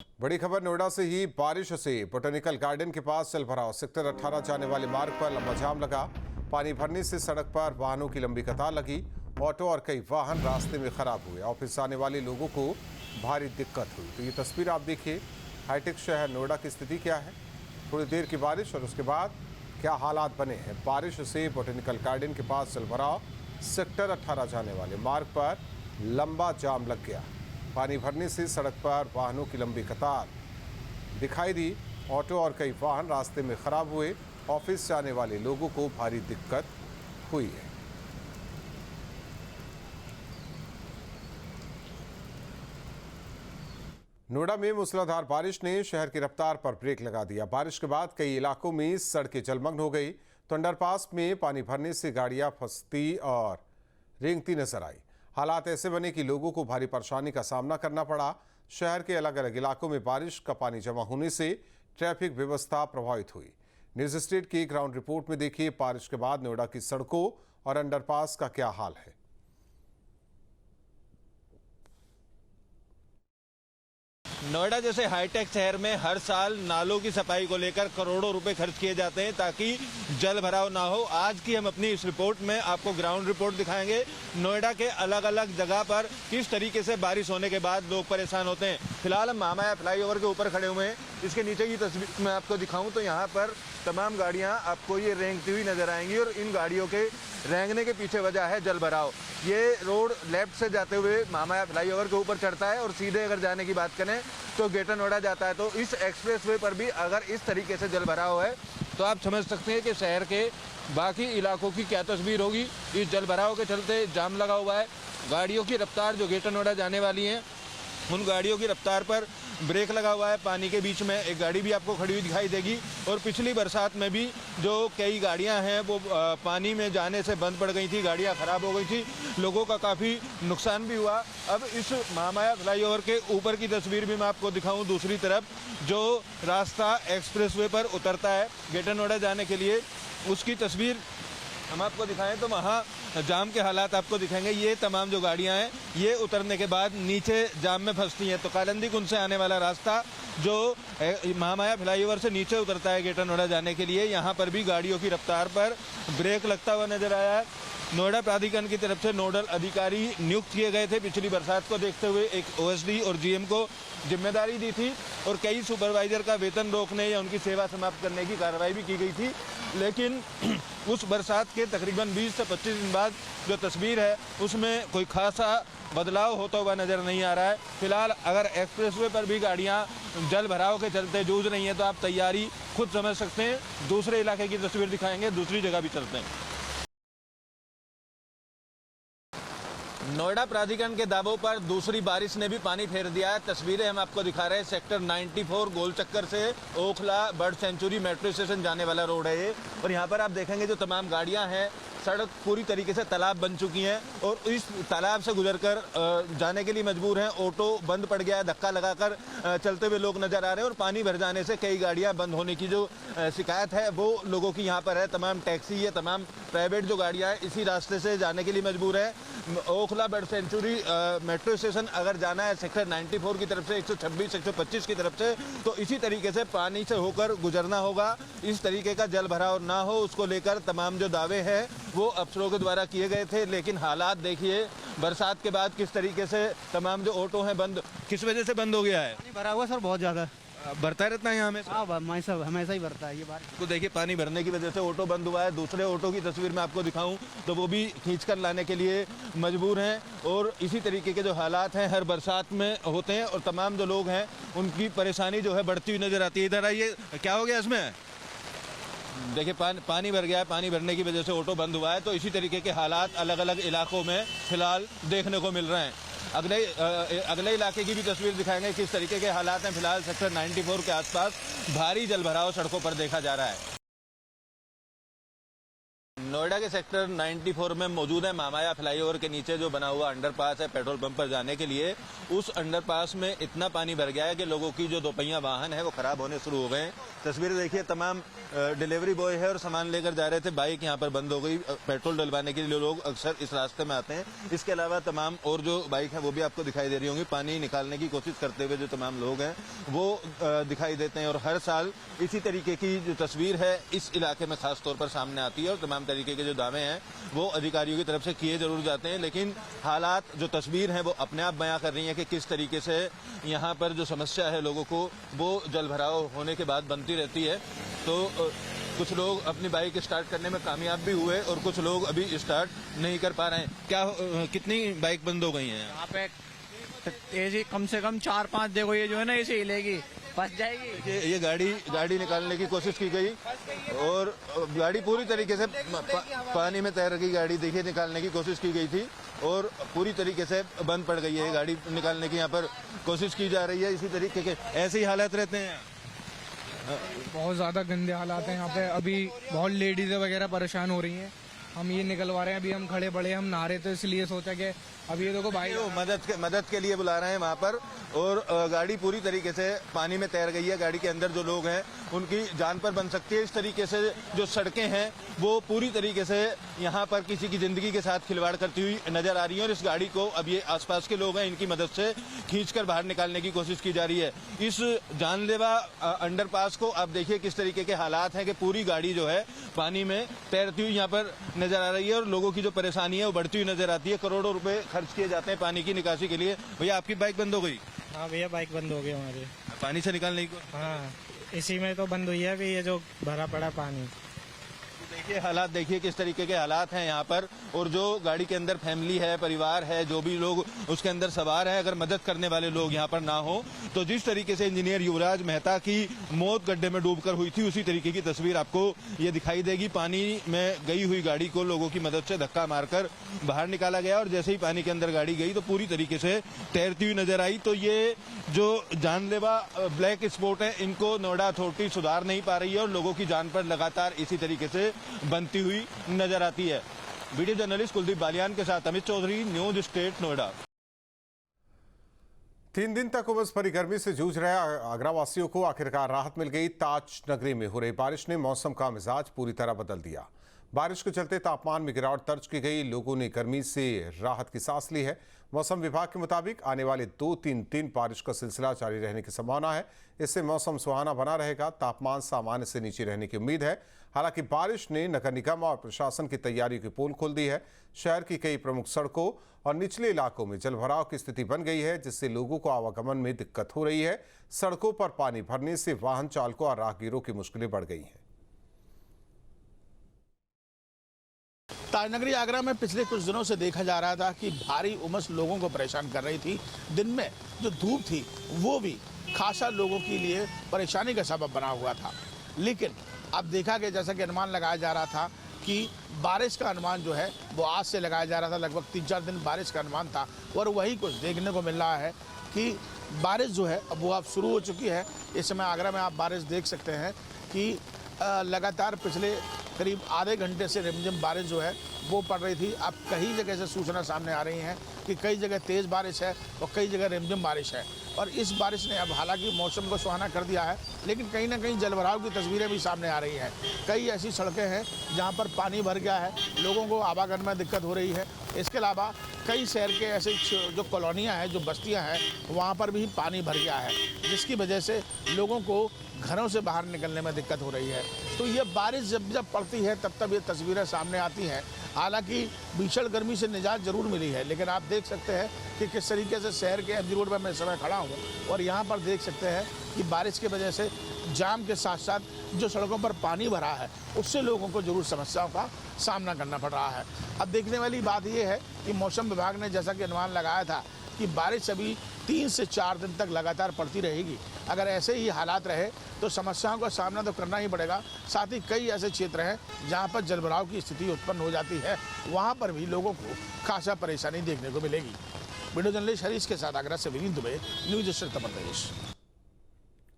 बड़ी खबर नोएडा से ही बारिश से बोटेनिकल गार्डन के पास जलभराव सेक्टर 18 जाने वाले मार्ग पर लंबा जाम लगा। पानी भरने से सड़क पर वाहनों की लंबी कतार लगी। ऑटो और कई वाहन रास्ते में खराब हुए। ऑफिस आने वाले लोगों को भारी दिक्कत हुई। तो ये तस्वीर आप देखिए, हाईटेक शहर नोएडा की स्थिति क्या है। थोड़ी देर की बारिश और उसके बाद क्या हालात बने हैं। बारिश से बोटेनिकल गार्डन के पास जलभराव, सेक्टर 18 जाने वाले मार्ग पर लंबा जाम लग गया। पानी भरने से सड़क पर वाहनों की लंबी कतार दिखाई दी। ऑटो और कई वाहन रास्ते में खराब हुए। ऑफिस से आने वाले लोगों को भारी दिक्कत हुई है। नोएडा में मूसलाधार बारिश ने शहर की रफ्तार पर ब्रेक लगा दिया। बारिश के बाद कई इलाकों में सड़कें जलमग्न हो गई तो अंडरपास में पानी भरने से गाड़ियां फंसती और रेंगती नजर आई। हालात ऐसे बने कि लोगों को भारी परेशानी का सामना करना पड़ा। शहर के अलग अलग इलाकों में बारिश का पानी जमा होने से ट्रैफिक व्यवस्था प्रभावित हुई। न्यूज स्टेट की ग्राउंड रिपोर्ट में देखिए, बारिश के बाद नोएडा की सड़कों और अंडरपास का क्या हाल है। नोएडा जैसे हाईटेक शहर में हर साल नालों की सफाई को लेकर करोड़ों रुपए खर्च किए जाते हैं ताकि जल भराव ना हो। आज की हम अपनी इस रिपोर्ट में आपको ग्राउंड रिपोर्ट दिखाएंगे। नोएडा के अलग अलग जगह पर किस तरीके से बारिश होने के बाद लोग परेशान होते हैं। फिलहाल हम महामाया फ्लाईओवर के ऊपर खड़े हुए हैं। इसके नीचे की तस्वीर मैं आपको दिखाऊं तो यहाँ पर तमाम गाड़ियां आपको ये रेंगती हुई नजर आएंगी और इन गाड़ियों के रेंगने के पीछे वजह है जल भराव। ये रोड लेफ्ट से जाते हुए महामाया फ्लाईओवर के ऊपर चढ़ता है और सीधे अगर जाने की बात करें तो ग्रेटर नोएडा जाता है। तो इस एक्सप्रेसवे पर भी अगर इस तरीके से जल भराव है तो आप समझ सकते हैं कि शहर के बाकी इलाकों की क्या तस्वीर होगी। इस जल भराव के चलते जाम लगा हुआ है। गाड़ियों की रफ्तार जो ग्रेटर नोएडा जाने वाली हैं उन गाड़ियों की रफ्तार पर ब्रेक लगा हुआ है। पानी के बीच में एक गाड़ी भी आपको खड़ी हुई दिखाई देगी और पिछली बरसात में भी जो कई गाड़ियां हैं वो पानी में जाने से बंद पड़ गई थी, गाड़ियां खराब हो गई थी, लोगों का काफ़ी नुकसान भी हुआ। अब इस महामाया फ्लाईओवर के ऊपर की तस्वीर भी मैं आपको दिखाऊं। दूसरी तरफ जो रास्ता एक्सप्रेसवे पर उतरता है ग्रेटर नोएडा जाने के लिए, उसकी तस्वीर हम आपको दिखाएं तो वहाँ जाम के हालात आपको दिखाएंगे। ये तमाम जो गाड़ियां हैं ये उतरने के बाद नीचे जाम में फंसती हैं। तो कालंदी कुंड से आने वाला रास्ता जो महामाया फ्लाईओवर से नीचे उतरता है ग्रेटर नोएडा जाने के लिए, यहाँ पर भी गाड़ियों की रफ्तार पर ब्रेक लगता हुआ नजर आया है। नोएडा प्राधिकरण की तरफ से नोडल अधिकारी नियुक्त किए गए थे। पिछली बरसात को देखते हुए एक ओएसडी और जीएम को जिम्मेदारी दी थी और कई सुपरवाइजर का वेतन रोकने या उनकी सेवा समाप्त करने की कार्रवाई भी की गई थी। लेकिन उस बरसात के तकरीबन 20 से 25 दिन बाद जो तस्वीर है उसमें कोई खासा बदलाव होता हुआ नज़र नहीं आ रहा है। फिलहाल अगर एक्सप्रेसवे पर भी गाड़ियां जल भराव के चलते जूझ रही हैं तो आप तैयारी खुद समझ सकते हैं। दूसरे इलाके की तस्वीर दिखाएंगे, दूसरी जगह भी चलते हैं। नोएडा प्राधिकरण के दावों पर दूसरी बारिश ने भी पानी फेर दिया है। तस्वीरें हम आपको दिखा रहे हैं। सेक्टर 94 गोल चक्कर से Okhla bird sanctuary metro station जाने वाला रोड है ये। और यहाँ पर आप देखेंगे जो तमाम गाड़ियाँ हैं, सड़क पूरी तरीके से तालाब बन चुकी हैं और इस तालाब से गुजरकर जाने के लिए मजबूर हैं। ऑटो बंद पड़ गया है, धक्का लगाकर चलते हुए लोग नजर आ रहे हैं और पानी भर जाने से कई गाड़ियां बंद होने की जो शिकायत है वो लोगों की यहाँ पर है। तमाम टैक्सी या तमाम प्राइवेट जो गाड़ियां हैं इसी रास्ते से जाने के लिए मजबूर है। Okhla bird sanctuary metro station अगर जाना है सेक्टर 94 की तरफ से 126 125 की तरफ से तो इसी तरीके से पानी से होकर गुजरना होगा। इस तरीके का जल भराव ना हो उसको लेकर तमाम जो दावे हैं वो अफसरों के द्वारा किए गए थे। लेकिन हालात देखिए बरसात के बाद किस तरीके से तमाम जो ऑटो हैं बंद, किस वजह से बंद हो गया है? पानी भरा हुआ सर, बहुत ज्यादा भरता रहता है यहाँ में। हाँ, हमेशा ही भरता है ये बार। तो देखिए पानी भरने की वजह से ऑटो बंद हुआ है। दूसरे ऑटो की तस्वीर मैं आपको दिखाऊं तो वो भी खींचकर लाने के लिए मजबूर हैं और इसी तरीके के जो हालात हैं हर बरसात में होते हैं और तमाम जो लोग हैं उनकी परेशानी जो है बढ़ती हुई नजर आती है। इधर आइए, क्या हो गया इसमें? देखिए पानी भर गया है। पानी भरने की वजह से ऑटो बंद हुआ है। तो इसी तरीके के हालात अलग अलग इलाकों में फिलहाल देखने को मिल रहे हैं। अगले इलाके की भी तस्वीर दिखाएंगे किस तरीके के हालात हैं। फिलहाल सेक्टर 94 के आसपास भारी जलभराव सड़कों पर देखा जा रहा है। नोएडा के सेक्टर 94 में मौजूद है। मामाया फ्लाईओवर के नीचे जो बना हुआ अंडरपास है पेट्रोल पंप पर जाने के लिए, उस अंडरपास में इतना पानी भर गया है कि लोगों की जो दोपहिया वाहन है वो खराब होने शुरू हो गए हैं। तस्वीर देखिए, तमाम डिलीवरी बॉय है और सामान लेकर जा रहे थे, बाइक यहाँ पर बंद हो गई। पेट्रोल डलवाने के लिए लोग अक्सर इस रास्ते में आते हैं। इसके अलावा तमाम और जो बाइक है वो भी आपको दिखाई दे रही होंगी। पानी निकालने की कोशिश करते हुए जो तमाम लोग हैं वो दिखाई देते हैं। और हर साल इसी तरीके की जो तस्वीर है इस इलाके में खास तौर पर सामने आती है और तमाम तरीके के जो दावे हैं वो अधिकारियों की तरफ से किए जरूर जाते हैं, लेकिन हालात जो तस्वीर है वो अपने आप बयां कर रही है कि किस तरीके से यहाँ पर जो समस्या है लोगों को वो जल भराव होने के बाद बनती रहती है। तो कुछ लोग अपनी बाइक स्टार्ट करने में कामयाब भी हुए और कुछ लोग अभी स्टार्ट नहीं कर पा रहे हैं। क्या कितनी बाइक बंद हो गई हैं यहाँ पे? ये कम से कम 4-5 देखो, ये जो है ना इसे हिलेगी, फंस जाएगी। ये गाड़ी निकालने की कोशिश की गई और गाड़ी पूरी तरीके से पानी में तैर गई। गाड़ी देखिए निकालने की कोशिश की गई थी और पूरी तरीके से बंद पड़ गई है। गाड़ी निकालने की यहाँ पर कोशिश की जा रही है। इसी तरीके के ऐसे ही हालात रहते हैं। बहुत ज़्यादा गंदे हालात हैं यहाँ पे। अभी बहुत लेडीज़ वगैरह परेशान हो रही हैं। हम ये निकलवा रहे हैं, अभी हम खड़े पड़े, हम नहा रहे थे इसलिए सोचा कि अब ये देखो भाई मदद के लिए बुला रहे हैं वहाँ पर। और गाड़ी पूरी तरीके से पानी में तैर गई है। गाड़ी के अंदर जो लोग हैं उनकी जान पर बन सकती है। इस तरीके से जो सड़कें हैं वो पूरी तरीके से यहाँ पर किसी की जिंदगी के साथ खिलवाड़ करती हुई नजर आ रही है। और इस गाड़ी को अब ये आसपास के लोग हैं इनकी मदद से खींचकर बाहर निकालने की कोशिश की जा रही है। इस जानलेवा अंडरपास को आप देखिए किस तरीके के हालात हैं कि पूरी गाड़ी जो है पानी में तैरती हुई यहाँ पर नजर आ रही है और लोगों की जो परेशानी है वो बढ़ती हुई नजर आती है। करोड़ों रुपए खर्च किए जाते हैं पानी की निकासी के लिए। भैया आपकी बाइक बंद हो गई? हाँ भैया, बाइक बंद हो गई हमारी पानी से निकालने की। हाँ, इसी में तो बंद हुई है अभी ये जो भरा पड़ा पानी। देखिए हालात, देखिए किस तरीके के हालात हैं यहाँ पर। और जो गाड़ी के अंदर फैमिली है, परिवार है, जो भी लोग उसके अंदर सवार है, अगर मदद करने वाले लोग यहाँ पर ना हो तो जिस तरीके से इंजीनियर युवराज मेहता की मौत गड्ढे में डूबकर हुई थी उसी तरीके की तस्वीर आपको ये दिखाई देगी। पानी में गई हुई गाड़ी को लोगों की मदद से धक्का मारकर बाहर निकाला गया और जैसे ही पानी के अंदर गाड़ी गई तो पूरी तरीके से तैरती हुई नजर आई। तो ये जो जानलेवा ब्लैक स्पॉट है इनको नोएडा अथॉरिटी सुधार नहीं पा रही है और लोगों की जान पर लगातार इसी तरीके से बनती हुई नजर आती है। वीडियो जर्नलिस्ट कुलदीप बालियान के साथ अमित चौधरी, न्यूज स्टेट नोएडा। 3 दिन तक उमस भरी गर्मी से जूझ रहे आगरा वासियों को आखिरकार राहत मिल गई। ताज नगरी में हो रही बारिश ने मौसम का मिजाज पूरी तरह बदल दिया। बारिश के चलते तापमान में गिरावट दर्ज की गई। लोगों ने गर्मी से राहत की सांस ली है। मौसम विभाग के मुताबिक आने वाले 2-3 दिन बारिश का सिलसिला जारी रहने की संभावना है। इससे मौसम सुहाना बना रहेगा। तापमान सामान्य से नीचे रहने की उम्मीद है। हालांकि बारिश ने नगर निगम और प्रशासन की तैयारियों की पोल खोल दी है। शहर की कई प्रमुख सड़कों और निचले इलाकों में जलभराव की स्थिति बन गई है, जिससे लोगों को आवागमन में दिक्कत हो रही है। सड़कों पर पानी भरने से वाहन चालकों और राहगीरों की मुश्किलें बढ़ गई हैं। ताजनगरी आगरा में पिछले कुछ दिनों से देखा जा रहा था कि भारी उमस लोगों को परेशान कर रही थी। दिन में जो धूप थी वो भी खासा लोगों के लिए परेशानी का सबब बना हुआ था। लेकिन अब देखा गया, जैसा कि अनुमान लगाया जा रहा था कि बारिश का अनुमान जो है वो आज से लगाया जा रहा था। लगभग 3-4 दिन बारिश का अनुमान था और वही कुछ देखने को मिल रहा है कि बारिश जो है अब वो अब शुरू हो चुकी है। इस समय आगरा में आप बारिश देख सकते हैं कि लगातार पिछले करीब आधे घंटे से रिमझिम बारिश जो है वो पड़ रही थी। अब कई जगह से सूचना सामने आ रही हैं कि कई जगह तेज़ बारिश है और कई जगह रिमझिम बारिश है। और इस बारिश ने अब हालांकि मौसम को सुहाना कर दिया है, लेकिन कहीं ना कहीं जलभराव की तस्वीरें भी सामने आ रही हैं। कई ऐसी सड़कें हैं जहां पर पानी भर गया है, लोगों को आवागमन में दिक्कत हो रही है। इसके अलावा कई शहर के ऐसे जो कॉलोनियाँ हैं, जो बस्तियाँ हैं, वहाँ पर भी पानी भर गया है, जिसकी वजह से लोगों को घरों से बाहर निकलने में दिक्कत हो रही है। तो ये बारिश जब पड़ती है तब ये तस्वीरें सामने आती हैं। हालांकि भीषण गर्मी से निजात जरूर मिली है, लेकिन आप देख सकते हैं कि किस तरीके से शहर के एमजी रोड पर मैं इस समय खड़ा हूँ और यहाँ पर देख सकते हैं कि बारिश की वजह से जाम के साथ साथ जो सड़कों पर पानी भरा है उससे लोगों को जरूर समस्याओं का सामना करना पड़ रहा है। अब देखने वाली बात यह है कि मौसम विभाग ने जैसा कि अनुमान लगाया था कि बारिश अभी 3 से 4 दिन तक लगातार पड़ती रहेगी। अगर ऐसे ही हालात रहे तो समस्याओं का सामना तो करना ही पड़ेगा। साथ ही कई ऐसे क्षेत्र हैं जहां पर जलभराव की स्थिति उत्पन्न हो जाती है, वहां पर भी लोगों को खासा परेशानी देखने को मिलेगी। वीडियो जर्नलिस्ट हरीश के साथ आगरा से विनीत दुबे, न्यूज स्टेट उत्तर प्रदेश।